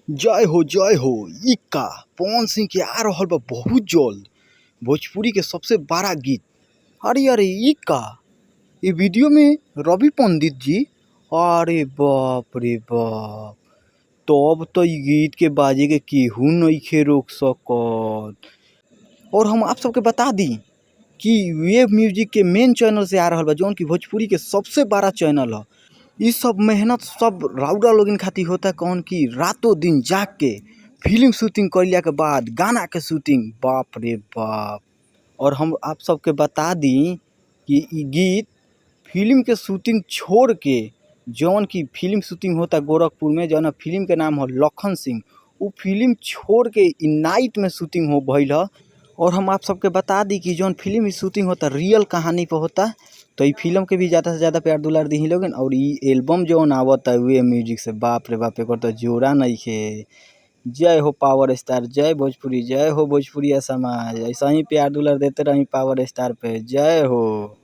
जय हो। इ का पवन सिंह के आ रहल बा बहुत जल्द भोजपुरी के सबसे बड़ा गीत। अरे इ का इ वीडियो में रवि पंडित जी। अरे बाप रे बाप, तब तो इ गीत के बाजे के केहू नइखे रोक सकत। और हम आप सबके बता दी कि वेव म्यूजिक के मेन चैनल से आ रहल बा, जौन की भोजपुरी के सबसे बड़ा चैनल है। ये सब मेहनत सब राउडा लोगन खातिर होता, कौन की रातों दिन जाग के फिल्म शूटिंग कैलिया के बाद गाना के शूटिंग, बाप रे बाप। और हम आप सबके बता दी कि इ गीत फिल्म के शूटिंग छोड़ के, जौन की फिल्म शूटिंग होता गोरखपुर में, जौन फिल्म के नाम है लखन सिंह, वो फिल्म छोड़ के नाइट में शूटिंग हो भइल है। और हम आप सबके बता दी कि जौन फिल्म शूटिंग होता रियल कहानी पर होता। तो ये फिल्म के भी ज़्यादा से ज़्यादा प्यार दुलार दी लोगन। और ये एल्बम जौन आवता वे म्यूजिक से, बाप रे बाप, एक तो जोड़ा नइखे। जय हो पावर स्टार, जय भोजपुरी, जय हो भोजपुरी समाज। ऐसा ही प्यार दुलार देते रही पावर स्टार पे। जय हो।